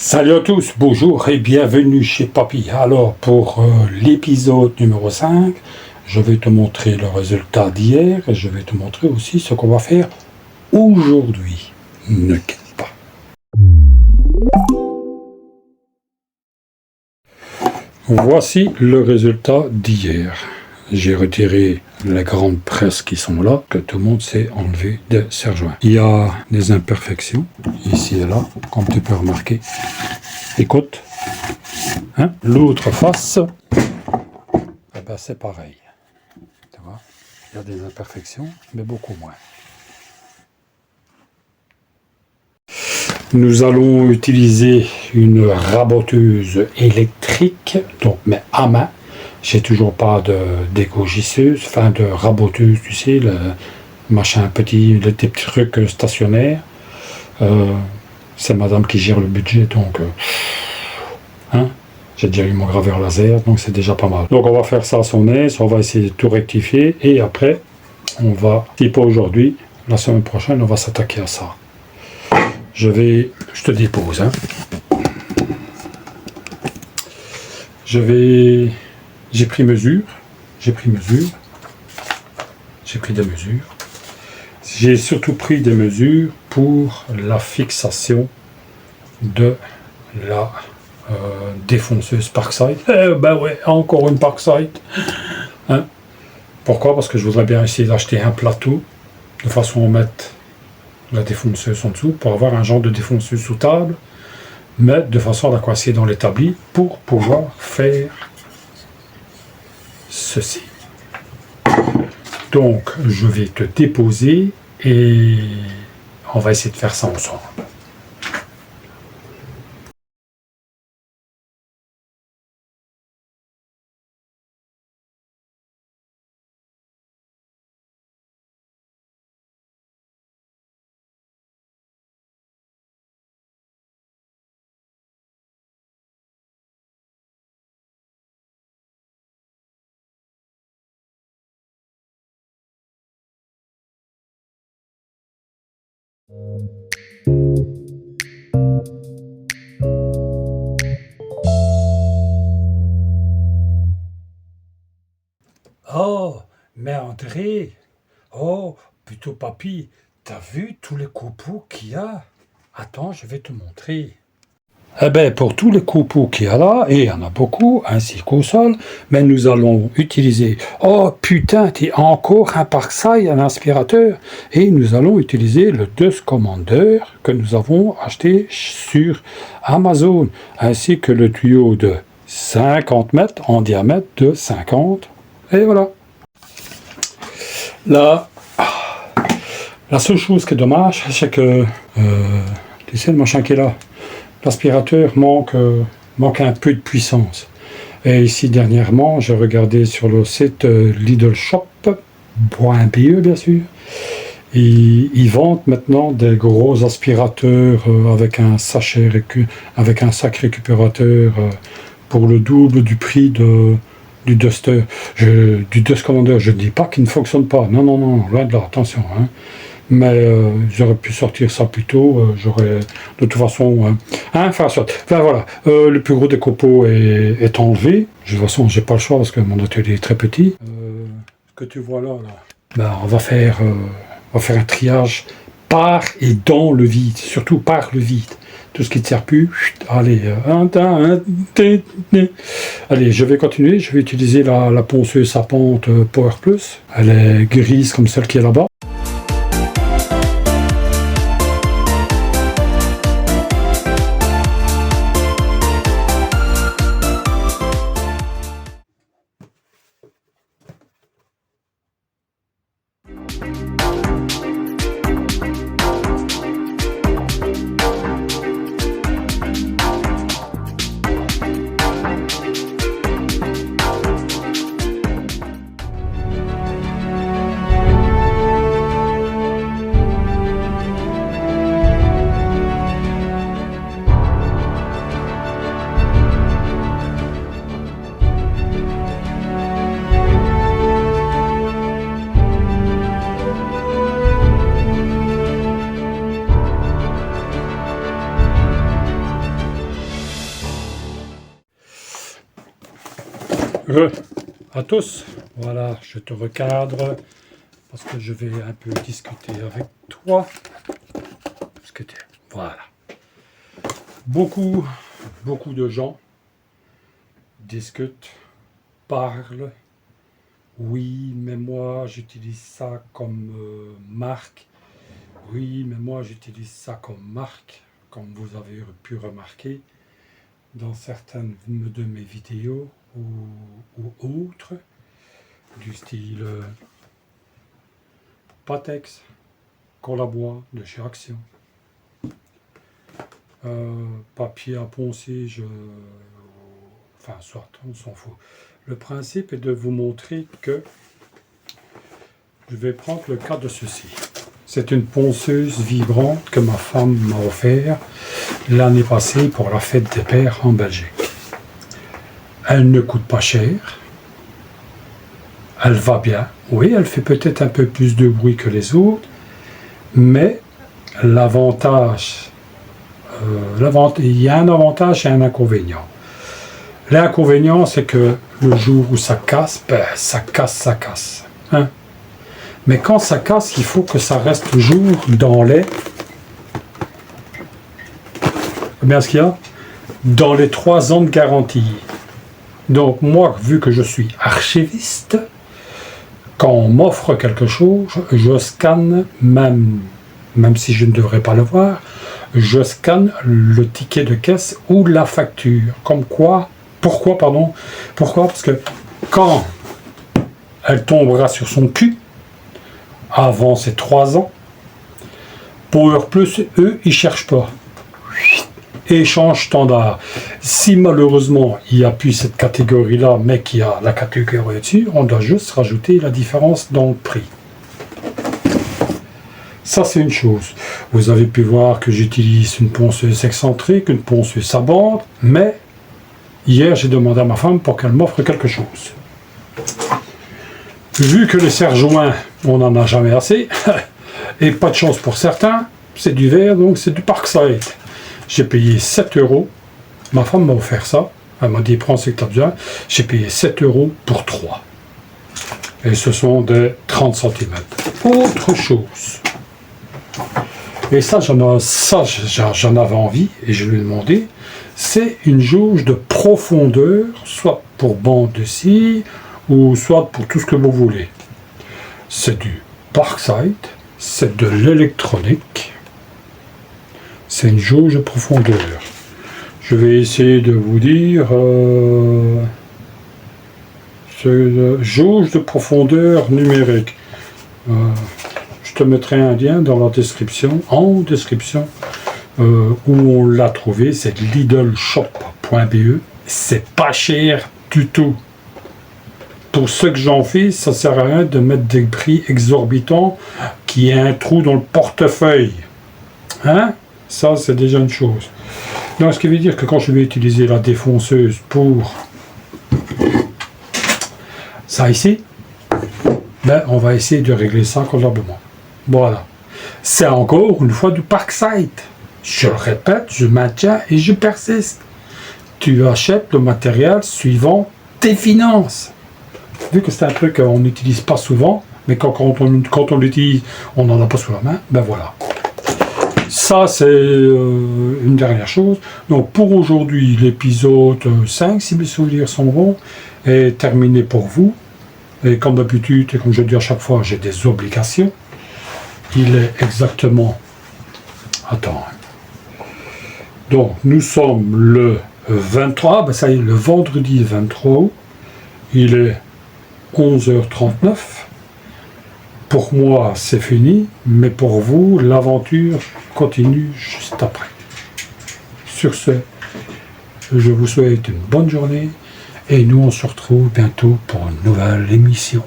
Salut à tous, bonjour et bienvenue chez Papy. Alors pour l'épisode numéro 5, je vais te montrer le résultat d'hier et je vais te montrer aussi ce qu'on va faire aujourd'hui. Ne quitte pas. Voici le résultat d'hier. J'ai retiré les grandes presses qui sont là, que tout le monde s'est enlevé de ses rejoints. Il y a des imperfections, ici et là, comme tu peux remarquer. Écoute, hein? L'autre face, eh ben c'est pareil. Tu vois, il y a des imperfections, mais beaucoup moins. Nous allons utiliser une raboteuse électrique, donc mais à main. J'ai toujours pas d'éco-gisseuse, enfin de raboteuse, tu sais, le machin petit, des petits trucs stationnaires. C'est madame qui gère le budget, donc hein, j'ai déjà eu mon graveur laser, donc c'est déjà pas mal. Donc on va faire ça à son aise, on va essayer de tout rectifier, et après, on va, si pas aujourd'hui, la semaine prochaine, on va s'attaquer à ça. Je te dépose, hein. J'ai pris des mesures. J'ai surtout pris des mesures pour la fixation de la défonceuse Parkside. Ben ouais, encore une Parkside. Hein? Pourquoi? Parce que je voudrais bien essayer d'acheter un plateau de façon à mettre la défonceuse en dessous pour avoir un genre de défonceuse sous table, mais de façon à la coincer dans l'établi pour pouvoir faire ceci. Donc, je vais te déposer et on va essayer de faire ça ensemble. Oh, mais André, oh, plutôt papy, t'as vu tous les copeaux qu'il y a? Attends, je vais te montrer. Eh bien, pour tous les copeaux qu'il y a là, et il y en a beaucoup, ainsi qu'au sol, mais nous allons utiliser... Oh putain, t'es encore un Parkside, un aspirateur, et nous allons utiliser le Dust Commander que nous avons acheté sur Amazon, ainsi que le tuyau de 50 mètres en diamètre de 50. Et voilà. Là, la seule chose qui est dommage, c'est que, tu sais, le machin qui est là, l'aspirateur manque un peu de puissance. Et ici, dernièrement, j'ai regardé sur le site lidlshop.be, bien sûr. Ils vendent maintenant des gros aspirateurs avec un sac récupérateur pour le double du prix du Duster. Du Dust Commander. Je ne dis pas qu'il ne fonctionne pas. Non, loin de là, attention. Hein. Mais j'aurais pu sortir ça plus tôt, j'aurais de toute façon enfin voilà, le plus gros des copeaux est enlevé. De toute façon j'ai pas le choix parce que mon atelier est très petit. Ce que tu vois là, ben, on va faire un triage par et dans le vide, surtout par le vide. Tout ce qui ne sert plus, allez, allez, je vais continuer, je vais utiliser la ponceuse à pente Power Plus. Elle est grise comme celle qui est là-bas. À tous, voilà, je te recadre parce que je vais un peu discuter avec toi. Voilà. Beaucoup de gens discutent, parlent. Oui, mais moi j'utilise ça comme marque. Oui, mais moi j'utilise ça comme marque, comme vous avez pu remarquer dans certaines de mes vidéos ou autres, du style Patex, Colabois de chez Action, papier à poncer, enfin soit, on s'en fout. Le principe est de vous montrer que je vais prendre le cas de ceci. C'est une ponceuse vibrante que ma femme m'a offert l'année passée pour la fête des pères en Belgique. Elle ne coûte pas cher. Elle va bien. Oui, elle fait peut-être un peu plus de bruit que les autres, mais l'avantage, il y a un avantage et un inconvénient. L'inconvénient, c'est que le jour où ça casse, ben, ça casse. Hein? Mais quand ça casse, il faut que ça reste toujours dans les... Combien est-ce qu'il y a? Dans les 3 ans de garantie. Donc moi, vu que je suis archiviste, quand on m'offre quelque chose, je scanne, même si je ne devrais pas le voir, je scanne le ticket de caisse ou la facture. Pourquoi Parce que quand elle tombera sur son cul, avant ces 3 ans, Power Plus, eux, ils ne cherchent pas. Échange standard. Si malheureusement il n'y a plus cette catégorie-là, mais qu'il y a la catégorie dessus, on doit juste rajouter la différence dans le prix. Ça, c'est une chose. Vous avez pu voir que j'utilise une ponceuse excentrique, une ponceuse à bande, mais hier, j'ai demandé à ma femme pour qu'elle m'offre quelque chose. Vu que les serre-joints, on n'en a jamais assez, et pas de chance pour certains, c'est du verre, donc c'est du Parkside. J'ai payé 7 €. Ma femme m'a offert ça. Elle m'a dit, prends ce que tu as besoin. J'ai payé 7 € pour 3. Et ce sont des 30 cm. Autre chose. Et ça, j'en avais envie, et je lui ai demandé, c'est une jauge de profondeur, soit pour bande de scie, ou soit pour tout ce que vous voulez. C'est du Parkside, c'est de l'électronique, c'est une jauge de profondeur. Je vais essayer de vous dire jauge de profondeur numérique. Je te mettrai un lien dans la description, où on l'a trouvé, c'est lidlshop.be. C'est pas cher du tout. Pour ce que j'en fais, ça sert à rien de mettre des prix exorbitants qui a un trou dans le portefeuille. Hein? Ça, c'est déjà une chose. Donc, ce qui veut dire que quand je vais utiliser la défonceuse pour ça ici, ben, on va essayer de régler ça convenablement. Voilà. C'est encore une fois du Parkside. Je le répète, je maintiens et je persiste. Tu achètes le matériel suivant tes finances. Vu que c'est un truc qu'on n'utilise pas souvent, mais quand on l'utilise, on n'en a pas sous la main, ben voilà. Ça, c'est une dernière chose. Donc pour aujourd'hui, l'épisode 5, si mes souvenirs sont bons, est terminé pour vous. Et comme d'habitude, et comme je dis à chaque fois, j'ai des obligations. Il est exactement... Attends. Donc nous sommes le 23, ben ça y est, le vendredi 23 août. Il est 11h39. Pour moi, c'est fini, mais pour vous, l'aventure continue juste après. Sur ce, je vous souhaite une bonne journée et nous on se retrouve bientôt pour une nouvelle émission.